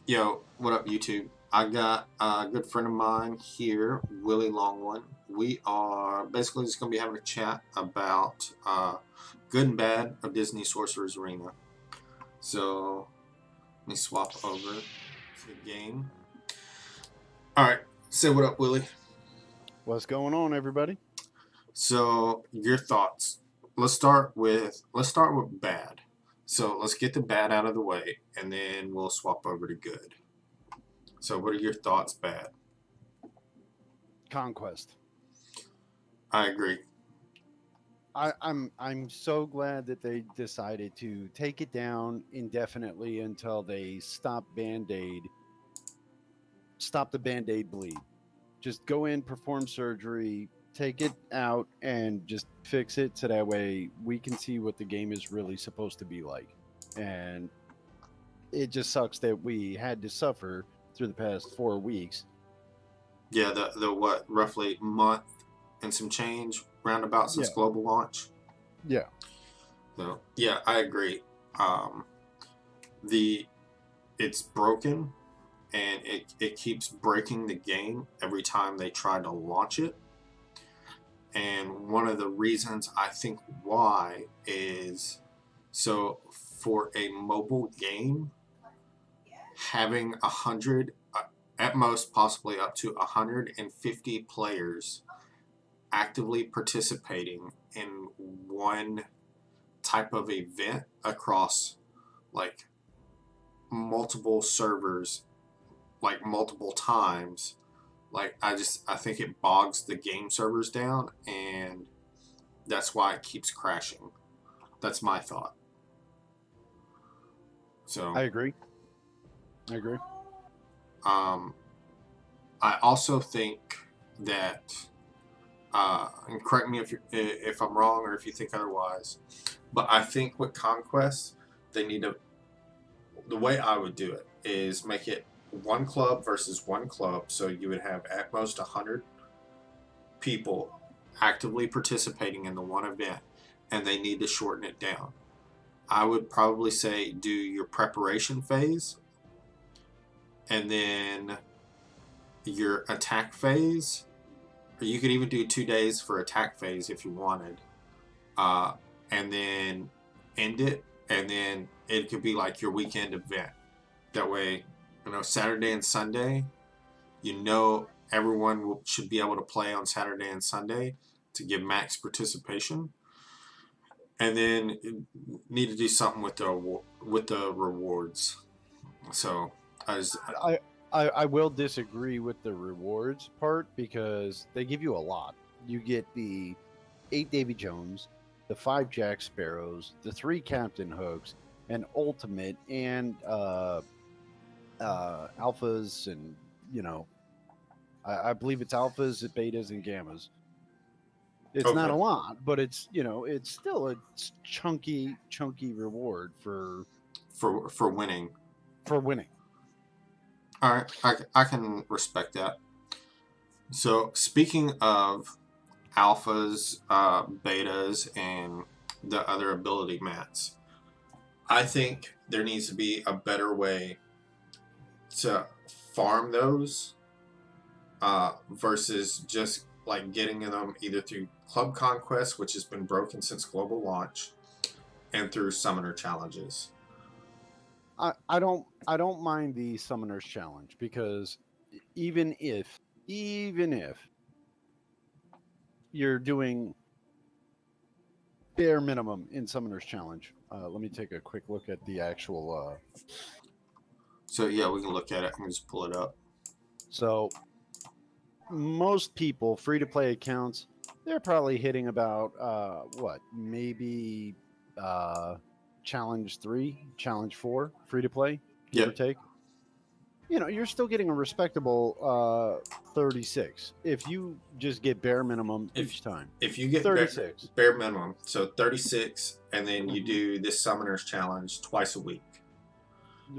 Yo, what up, YouTube? I got a good friend of mine here, Willie Longwood. We are basically just going to be having a chat about good and bad of Disney Sorcerer's Arena. So, let me swap over to the game. All right, say what up, Willie. What's going on, everybody? So, your thoughts. Let's start with bad. So, let's get the bad out of the way, and then we'll swap over to good. So, what are your thoughts, bad? Conquest. I agree. I'm so glad that they decided to take it down indefinitely until they stop the band-aid bleed. Just go in, perform surgery, take it out, and just fix it so that way we can see what the game is really supposed to be like. And it just sucks that we had to suffer through the past 4 weeks. Yeah, the what, roughly month and some change roundabout since Yeah, global launch. yeah. So yeah, I agree. Um, the it's broken and it keeps breaking the game every time they try to launch it. And one of the reasons I think why is so for a mobile game, having 100, at most possibly up to 150 players actively participating in one type of event across like multiple servers, like multiple times, like I think it bogs the game servers down, and that's why it keeps crashing. That's my thought. I So agree. I agree. um I also think that and correct me if I'm wrong or if you think otherwise, but I think with Conquest they need to, the way I would do it is make it one club versus one club. So you would have at most 100 people actively participating in the one event, and they need to shorten it down. I would probably say do your preparation phase and then your attack phase. Or you could even do 2 days for attack phase if you wanted, uh, and then end it, and then it could be like your weekend event. That way, Saturday and Sunday, everyone should be able to play on Saturday and Sunday to give max participation, and then need to do something with the rewards. So as I, I will disagree with the rewards part because they give you a lot. You get the 8 Davy Jones, the 5 Jack Sparrows, the 3 Captain Hooks, an ultimate, and alphas, and you know, I believe it's alphas, betas, and gammas. It's not okay a lot, but it's still a chunky reward for winning. for winning. All right, I can respect that. So speaking of alphas, betas, and the other ability mats, I think there needs to be a better way to farm those versus just like getting them either through club conquest, which has been broken since global launch, and through summoner challenges. I don't mind the summoners challenge because even if you're doing bare minimum in summoners challenge, let me take a quick look at the actual. So yeah, we can look at it. Let me just pull it up. So most people free to play accounts, they're probably hitting about what, maybe uh, challenge 3, challenge 4 free to play, give or Yep. take. You're still getting a respectable 36 if you just get bare minimum If each time. if you get 36. bare minimum, so 36, and then you Mm-hmm. do this summoners challenge twice a week.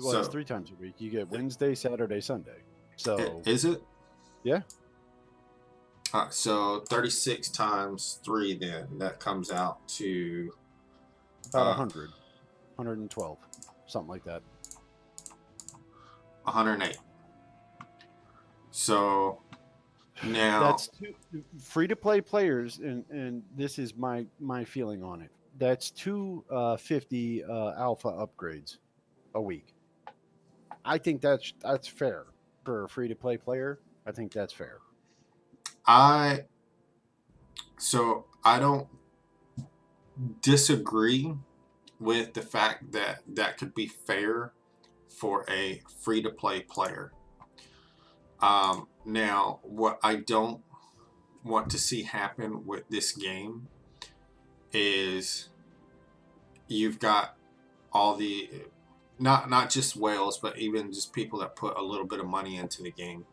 Well, it's So 3 times a week. You get Wednesday, Saturday, Sunday. So is it? yeah, So 36 times 3, then that comes out to about uh, 100, 112, something like that. 108. So now, That's two free to play players, and this is my feeling on it. That's two 50 alpha upgrades a week. I think that's fair for a free to play player. I think that's fair. I I don't disagree with the fact that that could be fair for a free to play player. Now, what I don't want to see happen with this game is you've got all the not just whales, but even just people that put a little bit of money into the game,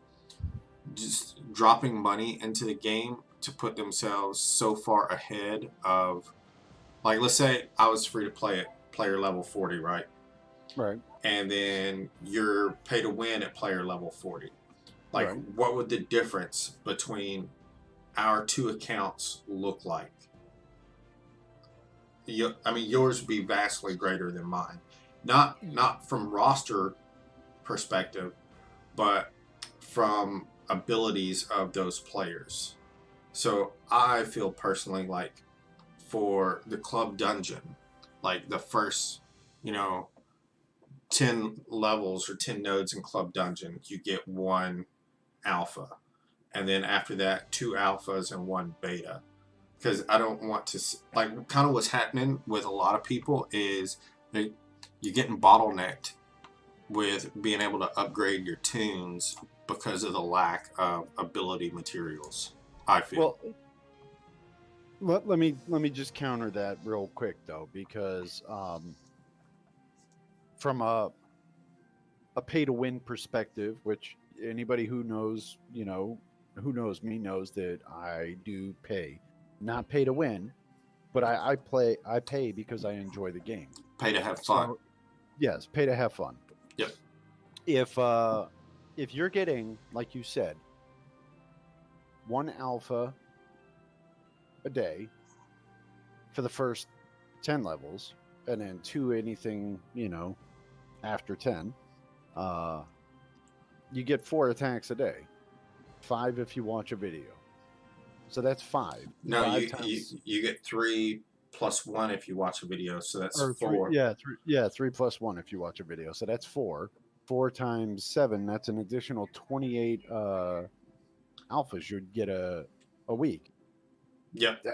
just dropping money into the game to put themselves so far ahead of, like, let's say I was free to play at player level 40, right? Right. And then you're pay to win at player level 40. Like, Right. what would the difference between our two accounts look like? I mean, yours would be vastly greater than mine. Not from roster perspective, but from abilities of those players. So I feel personally like for the club dungeon, like the first, you know, 10 levels or 10 nodes in club dungeon, you get one alpha. And then after that, two alphas and one beta. Because I don't want to, like, kind of what's happening with a lot of people is you're getting bottlenecked with being able to upgrade your tunes because of the lack of ability materials, I feel. Well, let me just counter that real quick though, because from a pay to win perspective, which anybody who knows, who knows me knows that I do pay, not pay to win, but I pay because I enjoy the game. Pay to have fun. So yes, pay to have fun. Yep. If you're getting, like you said, one alpha a day for the first 10 levels, and then two anything, after 10, you get 4 attacks a day, 5 if you watch a video. So that's 5. No, 5 times, you get 3 plus 1 if you watch a video, so that's or 3, 4. yeah, 3 plus 1 if you watch a video. So that's 4. 4 times 7, that's an additional 28 alphas you'd get a week. Yep.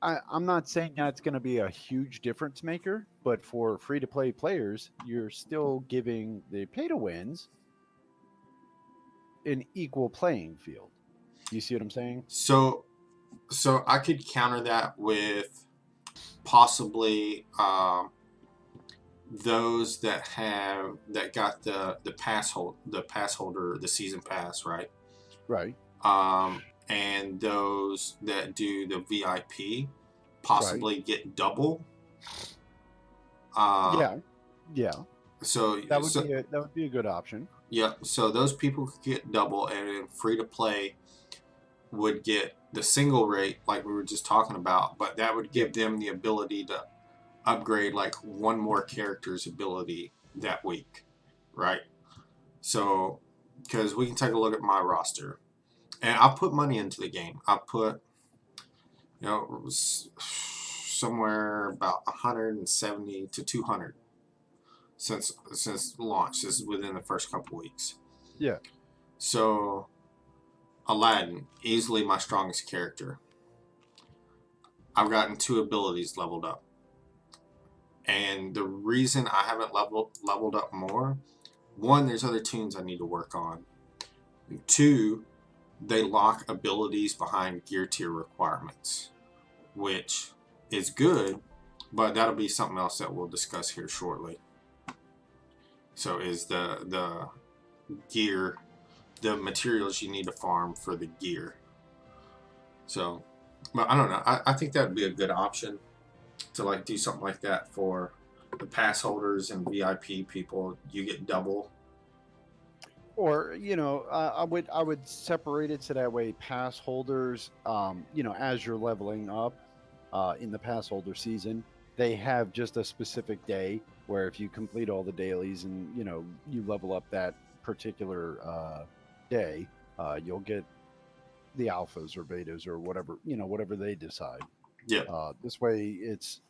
I'm not saying that's going to be a huge difference maker, but for free to play players, you're still giving the pay to wins an equal playing field. You see what I'm saying? So I could counter that with possibly those that got the pass holder, the season pass, right? Right. And those that do the VIP possibly get double. Yeah. So That would be a good option. yeah. So those people could get double, and free to play would get the single rate, like we were just talking about. But that would give them the ability to upgrade like one more character's ability that week, right? So because we can take a look at my roster. And I put money into the game. I put, somewhere about 170 to 200 since launch. This is within the first couple weeks. Yeah. So, Aladdin, easily my strongest character. I've gotten 2 abilities leveled up. And the reason I haven't leveled up more, 1, there's other tunes I need to work on. And 2, they lock abilities behind gear tier requirements, which is good, but that'll be something else that we'll discuss here shortly. So is the gear, the materials you need to farm for the gear. So, but I don't know. I think that would be a good option to like do something like that for the pass holders and VIP people. You get double. Or I would separate it so that way pass holders, as you're leveling up in the pass holder season, they have just a specific day where if you complete all the dailies and you level up that particular day, you'll get the alphas or betas or whatever, whatever they decide. Yeah. This way, it's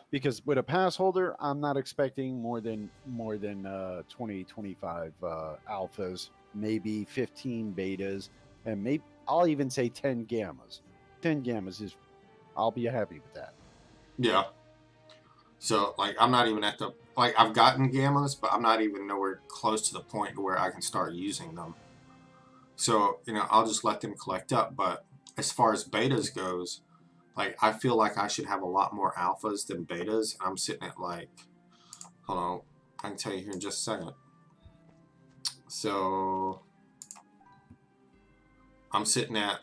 because with a pass holder, I'm not expecting more than 20, 25 alphas, maybe 15 betas, and maybe I'll even say 10 gammas. 10 gammas is I'll be happy with that. Yeah. So like I'm not even at the like I've gotten gammas, but I'm not even nowhere close to the point where I can start using them. So, I'll just let them collect up. But as far as betas goes, like I feel like I should have a lot more alphas than betas. And I'm sitting at like, hold on, I can tell you here in just a second. So I'm sitting at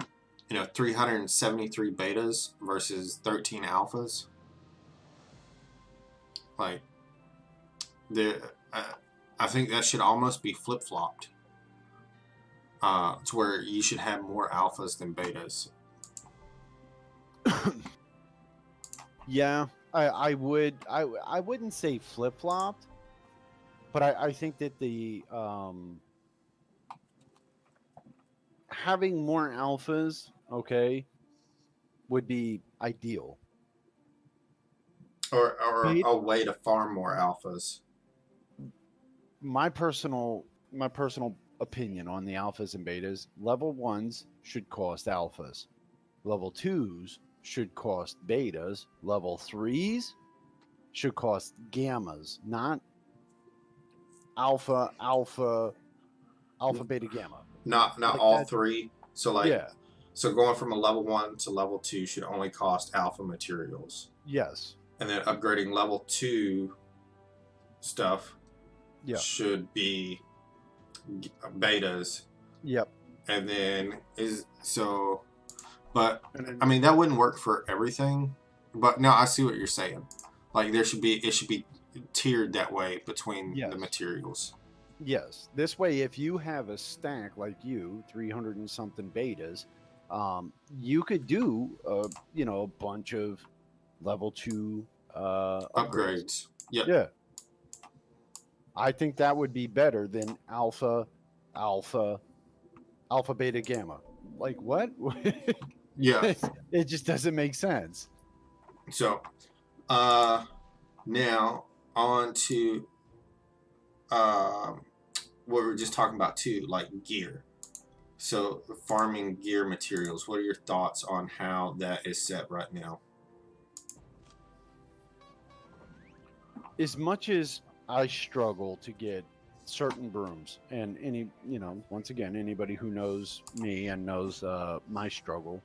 373 betas versus 13 alphas. Like the I think that should almost be flip flopped. To where you should have more alphas than betas. Yeah, I wouldn't say flip flopped, but I think that the having more alphas, okay, would be ideal. Or Beta, a way to farm more alphas. my personal opinion on the alphas and betas, level ones should cost alphas. Level twos should cost betas. Level threes should cost gammas, not alpha, alpha, alpha, beta, gamma. Not Like all that. three. So like Yeah. so going from a level 1 to level 2 should only cost alpha materials. Yes. And then upgrading level 2 stuff Yeah. should be betas. Yep. And then but And I then, mean that wouldn't work for everything. But no, I see what you're saying. Like it should be tiered that way between the yes. materials. Yes. This way, if you have a stack like 300 and something betas, you could do, a bunch of level two upgrades. Upgrades. Yep. Yeah. I think that would be better than alpha, alpha, alpha, beta, gamma. Like what? Yeah. It just doesn't make sense. So now on to what we were just talking about too, like gear. So farming gear materials. What are your thoughts on how that is set right now? As much as I struggle to get certain brooms, and once again, anybody who knows me and knows my struggle,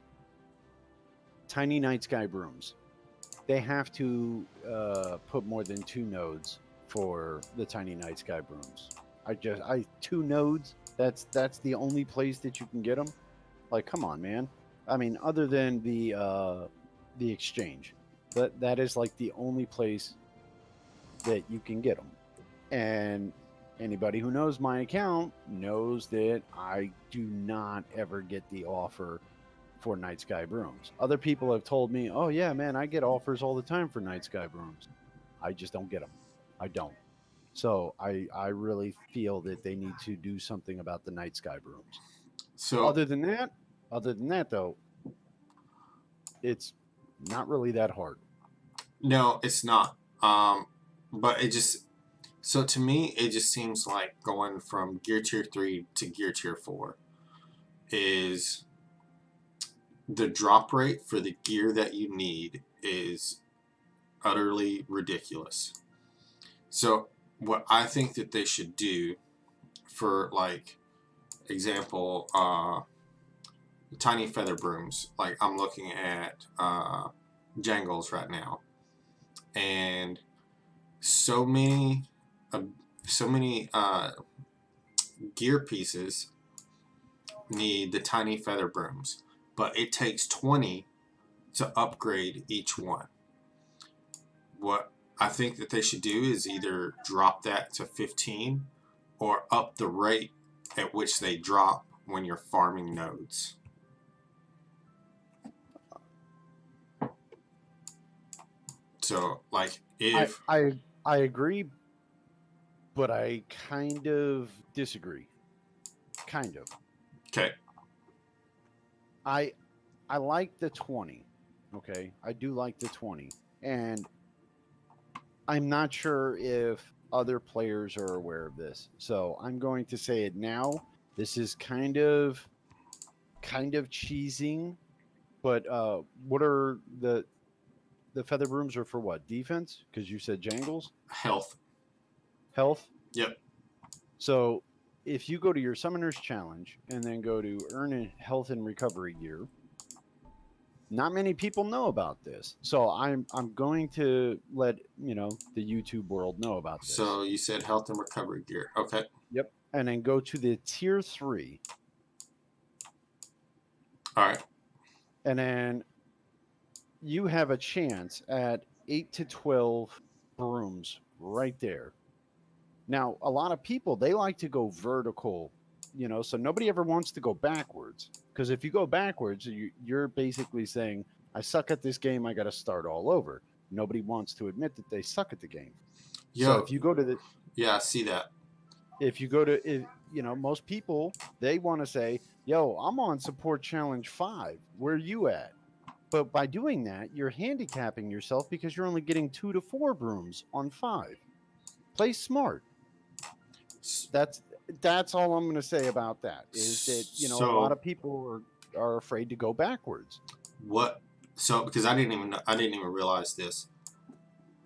tiny night sky brooms, they have to put more than 2 nodes for the tiny night sky brooms. I 2 nodes. That's the only place that you can get them. Like, come on, man. I mean, other than the exchange, that is like the only place that you can get them. And anybody who knows my account knows that I do not ever get the offer for night sky brooms. Other people have told me, "Oh yeah, man, I get offers all the time for night sky brooms." I just don't get them. I don't. So I really feel that they need to do something about the night sky brooms. So Other than that though, it's not really that hard. no, it's not. But it just so to me it just seems like going from gear tier 3 to gear tier 4 is the drop rate for the gear that you need is utterly ridiculous. So what I think that they should do for like example tiny feather brooms, like I'm looking at Jangles right now, and so many uh, so many gear pieces need the tiny feather brooms, but it takes 20 to upgrade each one. What I think that they should do is either drop that to 15 or up the rate at which they drop when you're farming nodes. So, like, I if I I agree, but I kind of disagree. Kind of. Okay. I I like the 20. Okay. I do like the 20. And I'm not sure if other players are aware of this. So I'm going to say it now. This is kind of cheesing, but what are the feather brooms are for what? Defense? Because you said jangles? Health. Health? Yep. So if you go to your summoner's challenge and then go to earn a health and recovery gear, not many people know about this. So I'm going to let the YouTube world know about this. So you said health and recovery gear. Okay. Yep. And then go to the tier 3, All right. and then you have a chance at 8 to 12 brooms right there. Now, a lot of people, they like to go vertical, so nobody ever wants to go backwards. Because if you go backwards, you're basically saying, I suck at this game, I got to start all over. Nobody wants to admit that they suck at the game. So Yo. if you go to the, Yeah, I see that. if you go to, most people, they want to say, yo, I'm on support challenge 5. Where are you at? But by doing that, you're handicapping yourself because you're only getting 2 to 4 brooms on 5. Play smart. That's all I'm going to say about that. Is that a lot So of people are afraid to go backwards. what? So because I didn't even realize this.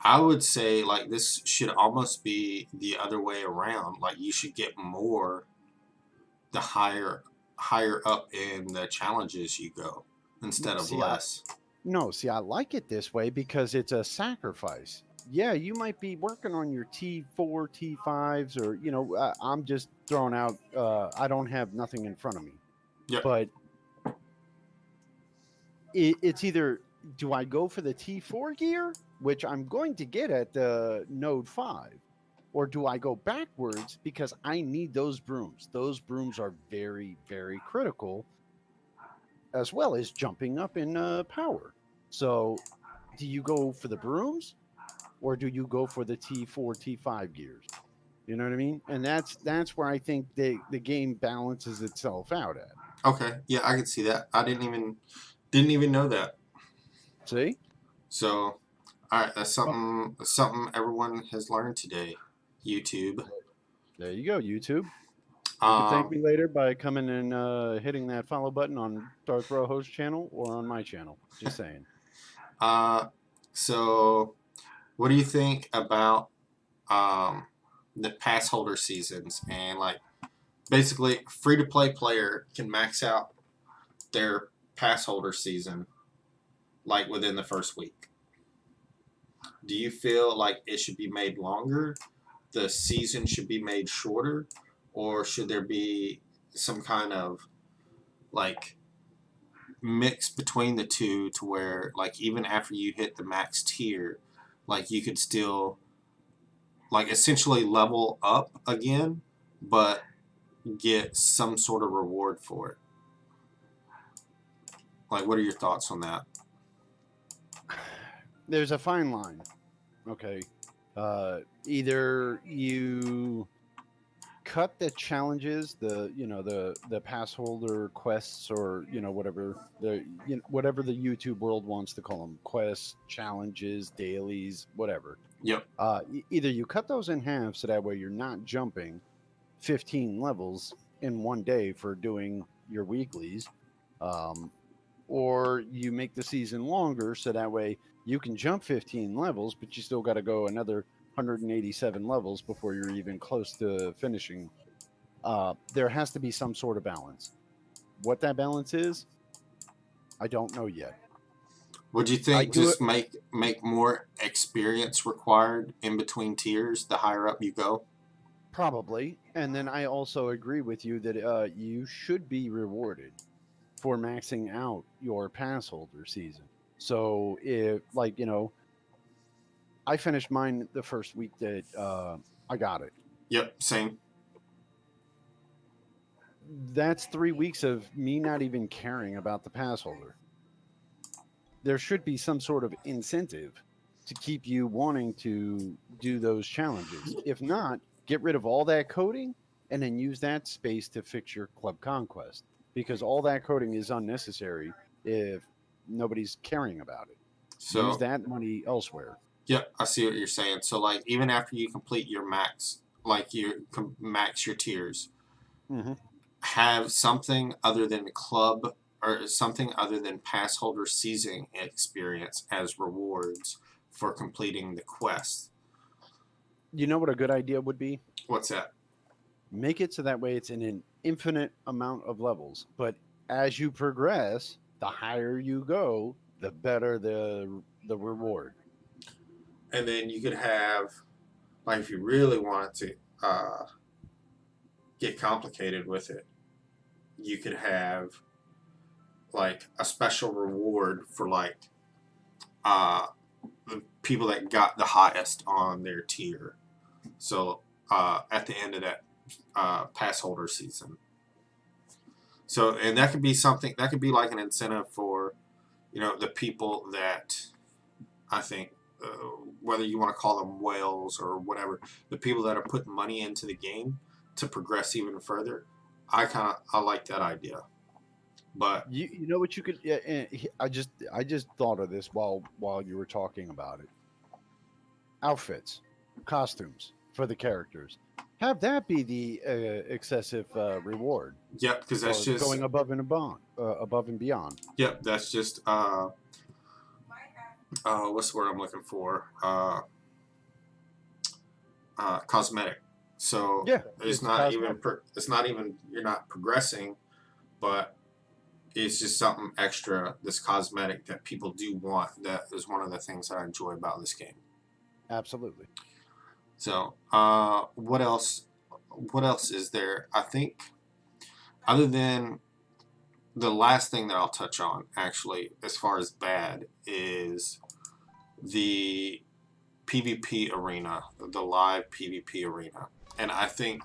I would say like this should almost be the other way around. Like you should get more the higher up in the challenges you go instead of See, less. I like it this way because it's a sacrifice. Yeah, you might be working on your T4, T5s, or I'm just throwing out. I don't have nothing in front of me, Yep. but it's either do I go for the T4 gear, which I'm going to get at the Node 5, or do I go backwards because I need those brooms? Those brooms are very, very critical, as well as jumping up in power. So, do you go for the brooms, or do you go for the T4, T5 gears? You know what I mean? And that's where I think the game balances itself out at. Okay. Yeah, I can see that. I didn't even know that. See? So, all right, that's Well, something everyone has learned today. YouTube. there you go, YouTube. You can thank Um. me later by coming and hitting that follow button on Darth Rojo's channel or on my channel. Just saying. Uh. So, what do you think about the pass holder seasons and like basically free to play player can max out their pass holder season like within the first week? Do you feel like it should be made longer? The season should be made shorter, or should there be some kind of like mix between the two to where like even after you hit the max tier, like you could still like essentially level up again, but get some sort of reward for it? Like, what are your thoughts on that? There's a fine line. Okay. Either you cut the challenges, the pass holder quests, or whatever the YouTube world wants to call them, quests, challenges, dailies, whatever. Yep. Either you cut those in half so that way you're not jumping 15 levels in one day for doing your weeklies, or you make the season longer so that way you can jump 15 levels, but you still got to go another 187 levels before you're even close to finishing. There has to be some sort of balance. What that balance is, I don't know yet. Would you I think do it just make more experience required in between tiers the higher up you go? probably, and then I also agree with you that you should be rewarded for maxing out your pass holder season. So if I finished mine the first week that I got it. Yep, same. That's 3 weeks of me not even caring about the pass holder. There should be some sort of incentive to keep you wanting to do those challenges. If not, get rid of all that coding and then use that space to fix your club conquest, because all that coding is unnecessary if nobody's caring about it. Use So, that money elsewhere. yep, I see what you're saying. So, like, even after you complete your max, like max your tiers, Hmm. have something other than club or something other than pass holder season experience as rewards for completing the quest. You know what a good idea would be? What's that? Make it so that way it's in an infinite amount of levels. But as you progress, the higher you go, the better the reward. And then you could have, like, if you really wanted to get complicated with it, you could have like a special reward for like uh, the people that got the highest on their tier. So at the end of that pass holder season. So and that could be something that could be like an incentive for the people that I think whether you want to call them whales or whatever, the people that are putting money into the game to progress even further. I like that idea, but You know what you could? Yeah, I just thought of this while you were talking about it. Outfits, costumes for the characters. Have that be the excessive reward yep, because that's for just going above and beyond. yep, that's just what's the word I'm looking for? Cosmetic. So Yeah, it's it's not even cosmetic. it's not even you're not progressing, but it's just something extra that's cosmetic that people do want. That is one of the things that I enjoy about this game. Absolutely. So what else? What else is there? I think other than the last thing that I'll touch on, actually, as far as bad, is the PvP arena, the live PvP arena. And I think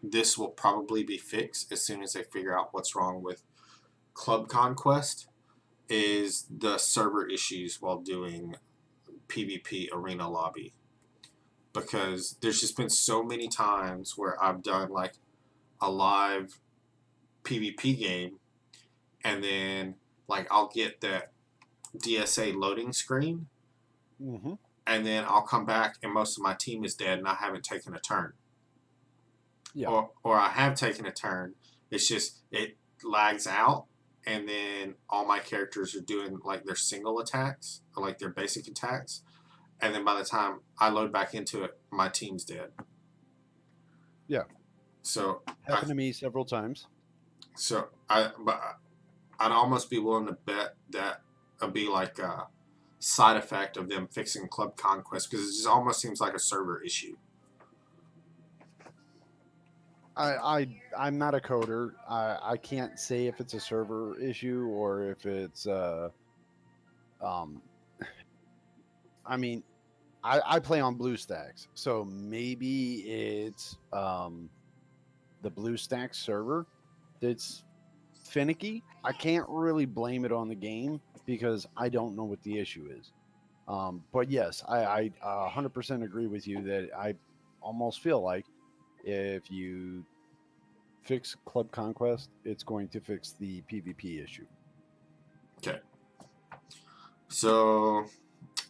this will probably be fixed as soon as they figure out what's wrong with Club Conquest is the server issues while doing PvP arena lobby. Because there's just been so many times where I've done like a live PvP game and then like I'll get that DSA loading screen Hmm. and then I'll come back and most of my team is dead and I haven't taken a turn. Yeah. Or I have taken a turn. It's just it lags out and then all my characters are doing like their single attacks or like their basic attacks. And then by the time I load back into it, my team's dead. Yeah. So I Happened to me several times. but I'd almost be willing to bet that would be like a side effect of them fixing Club Conquest because it just almost seems like a server issue. I'm not a coder. I can't say if it's a server issue or if it's um I mean, I play on BlueStacks, so maybe it's the BlueStacks server that's finicky. I can't really blame it on the game because I don't know what the issue is. But yes, I 100% agree with you that I almost feel like if you fix Club Conquest, it's going to fix the PvP issue. Okay. So,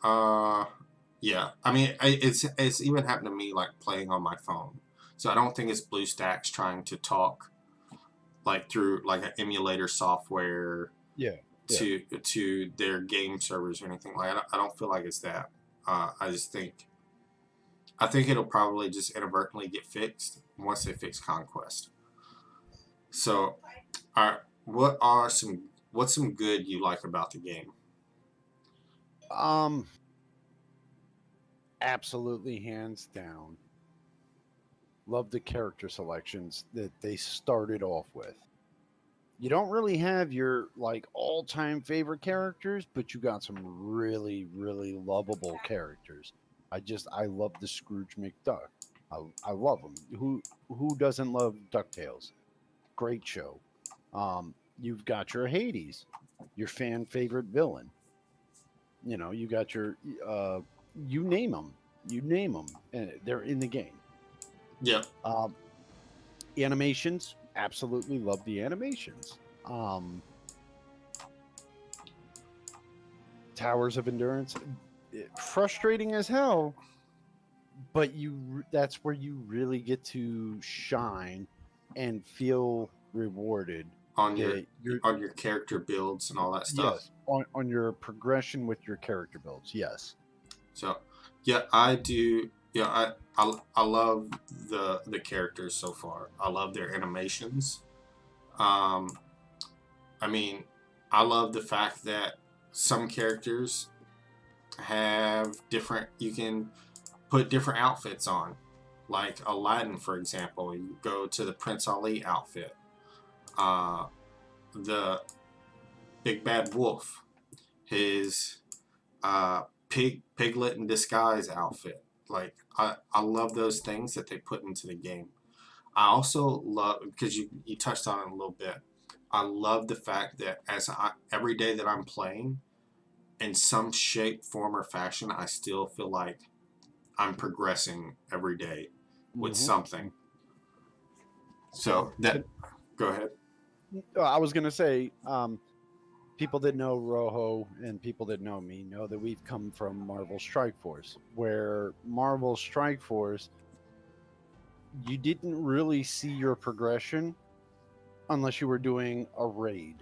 uh, yeah. I mean, it's even happened to me like playing on my phone. So I don't think it's BlueStacks trying to talk like through like an emulator software Yeah, yeah. to their game servers or anything like. I don't feel like it's that. I just think it'll probably just inadvertently get fixed once they fix Conquest. So, what are what's some good you like about the game? Um, Absolutely, hands down. Love the character selections that they started off with. You don't really have your like all-time favorite characters, but you got some really, really lovable characters. I love the Scrooge McDuck. I love him. Who doesn't love Ducktales? Great show. You've got your Hades, your fan favorite villain. You know, you got your you name them, and they're in the game. Yeah. Um, animations, absolutely love the animations. Towers of Endurance, frustrating as hell, but that's where you really get to shine and feel rewarded On your that you're on your character builds and all that stuff. yes on your progression with your character builds. Yes. So, yeah, I do. Yeah, I love the characters so far. I love their animations. Um, I mean, I love the fact that some characters have different. You can put different outfits on, like Aladdin, for example. You go to the Prince Ali outfit. Uh, the Big Bad Wolf, his piglet in disguise outfit. Like I love those things that they put into the game. I also love because you touched on it a little bit. I love the fact that every day that I'm playing, in some shape, form, or fashion, I still feel like I'm progressing every day with Mm-hmm. something. So that go ahead. I was gonna say, people that know Rojo and people that know me know that we've come from Marvel Strike Force, where Marvel Strike Force, you didn't really see your progression unless you were doing a raid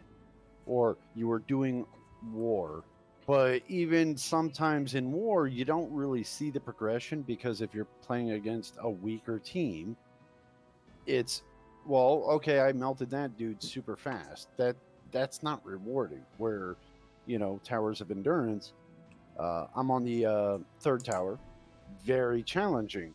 or you were doing war. But even sometimes in war, you don't really see the progression because if you're playing against a weaker team, it's well, okay, I melted that dude super fast. That's not rewarding. Where, Towers of Endurance, I'm on the third tower, very challenging.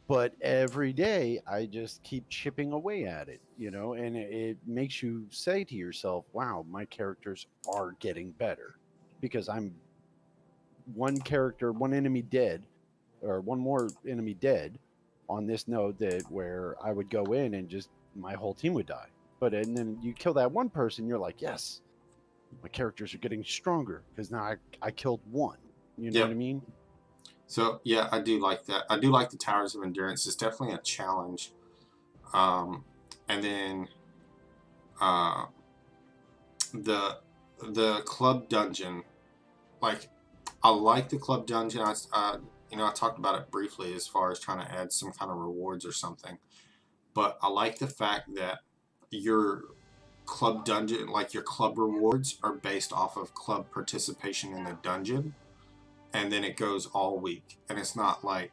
But every day I just keep chipping away at it, and it makes you say to yourself, wow, my characters are getting better because I'm one enemy dead, or one more enemy dead on this node that where I would go in and just my whole team would die. But and then you kill that one person, you're like, yes, my characters are getting stronger because now I killed one. You know what I Yep. mean? So yeah, I do like that. I do like the Towers of Endurance. It's definitely a challenge. Um, and then uh, the the club dungeon, like I like the club dungeon. I talked about it briefly as far as trying to add some kind of rewards or something. But I like the fact that your club dungeon, like your club rewards, are based off of club participation in the dungeon, and then it goes all week. And it's not like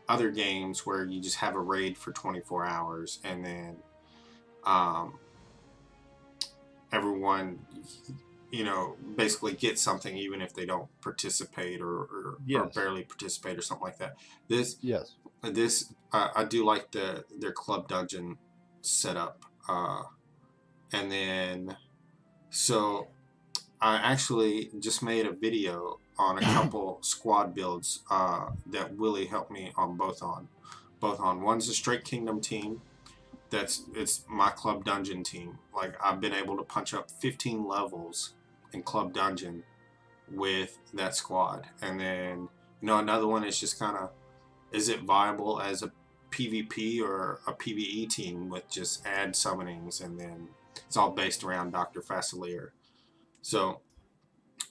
other games where you just have a raid for 24 hours and then um, everyone basically get something even if they don't participate or Yes. barely participate or something like that. This Yes. this I do like their club dungeon setup, and then so I actually just made a video on a couple squad builds that Willie helped me on both on. One's a Straight Kingdom team. It's my club dungeon team. Like I've been able to punch up 15 levels in club dungeon with that squad. And then another one is just kind of, is it viable as a PvP or a PvE team with just ad summonings, and then it's all based around Dr. Facilier. So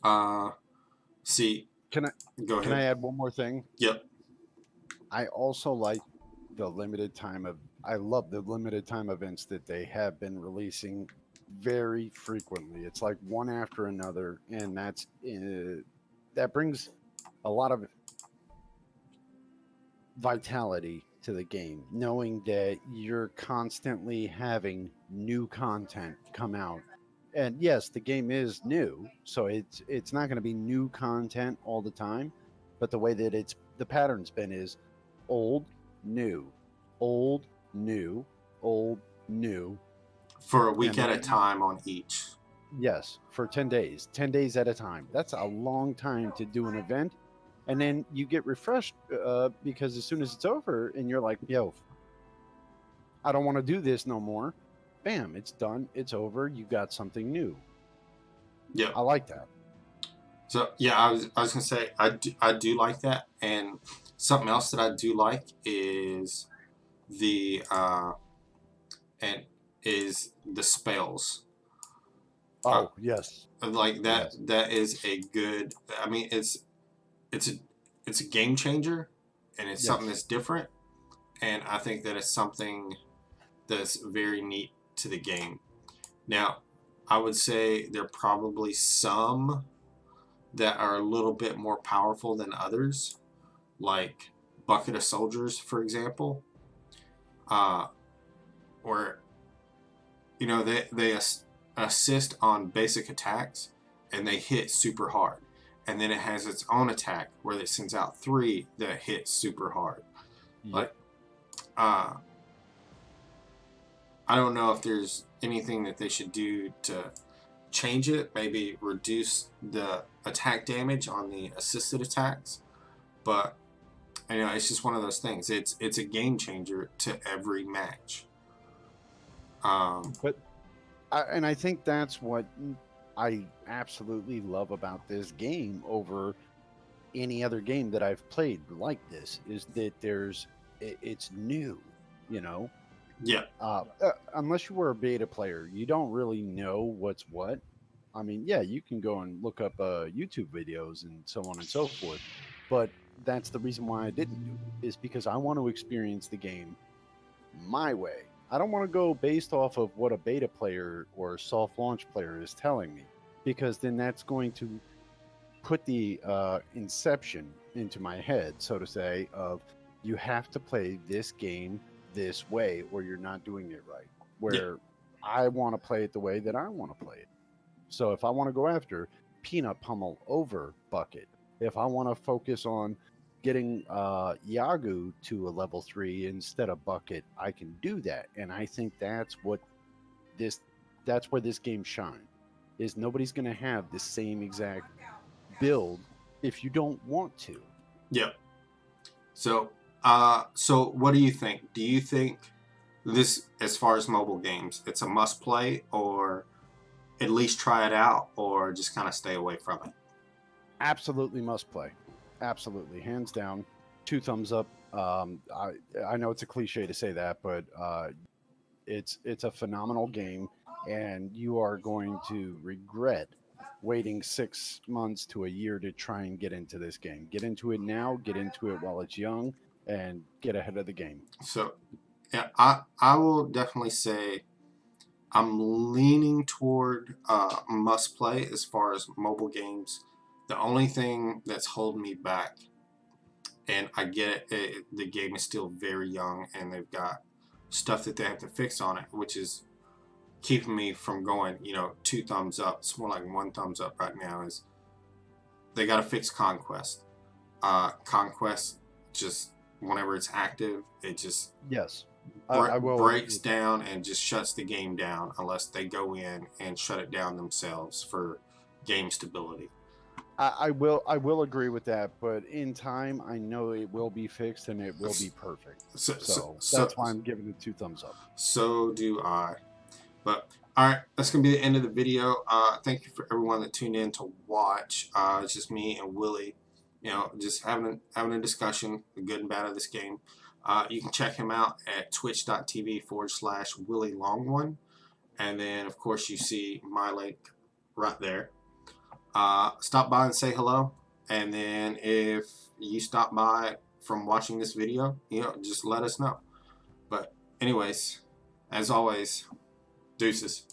uh see, Can I go can I ahead. add one more thing? Yep. I also like I love the limited time events that they have been releasing very frequently. It's like one after another, and that brings a lot of vitality to the game, knowing that you're constantly having new content come out. And yes, the game is new, so it's not going to be new content all the time, but the way that the pattern's been is old, new, old, new, old, new, For a week and at a then time on each. yes, for 10 days, 10 days at a time. That's a long time to do an event. And then you get refreshed because as soon as it's over and you're like, yo, I don't want to do this no more. Bam, it's done. It's over. You got something new. Yep. I like that. So yeah, I was gonna say I do like that, and something else that I do like is the and is the spells. Uh, Oh, yes. like that Yes. that is a good. I mean, it's a it's a game changer, and it's something Yes. that's different. And I think that it's something that's very neat to the game. Now, I would say there are probably some that are a little bit more powerful than others, like Bucket of Soldiers, for example, uh, where they assist on basic attacks and they hit super hard, and then it has its own attack where it sends out three that hit super hard. Yep. Like, uh, I don't know if there's anything that they should do to change it, maybe reduce the attack damage on the assisted attacks, but it's just one of those things. It's a game changer to every match. Um, But and I think that's what I absolutely love about this game over any other game that I've played like this is that it's new, you know. yeah, Unless you were a beta player, you don't really know what's what. I mean, yeah, you can go and look up YouTube videos and so on and so forth, but that's the reason why I didn't do it, is because I want to experience the game my way. I don't want to go based off of what a beta player or soft launch player is telling me, because then that's going to put the inception into my head, so to say, of you have to play this game this way or you're not doing it right. yeah, Where I want to play it the way that I want to play it. So if I want to go after peanut pummel over bucket, if I want to focus on getting Yagu to a level 3 instead of bucket, I can do that. And I think this that's where this game shines. Is nobody's going to have the same exact build if you don't want to. yeah. So what do you think? Do you think this, as far as mobile games, it's a must play, or at least try it out, or just kind of stay away from it? Absolutely must play. Absolutely, hands down, 2 thumbs up. I know it's a cliche to say that, but it's a phenomenal game, and you are going to regret waiting 6 months to a year to try and get into this game. Get into it now. Get into it while it's young, and get ahead of the game. So, yeah, I will definitely say I'm leaning toward must play as far as mobile games. The only thing that's holding me back, and I get the game is still very young and they've got stuff that they have to fix on it, which is keeping me from going, 2 thumbs up. It's more like 1 thumbs up right now. Is they got to fix Conquest. Conquest, just whenever it's active, it just Yes, I will agree breaks with that. down and just shuts the game down unless they go in and shut it down themselves for game stability. I will agree with that, but in time, I know it will be fixed and it will be perfect. So so So so, that's why I'm giving it 2 thumbs up. so do I. But all right, that's gonna be the end of the video. Thank you for everyone that tuned in to watch. It's just me and Willie, just having a discussion, the good and bad of this game. You can check him out at twitch.tv/Willie Long One, and then of course you see my link right there. Stop by and say hello, and then if you stop by from watching this video, just let us know. But anyways, as always, deuces.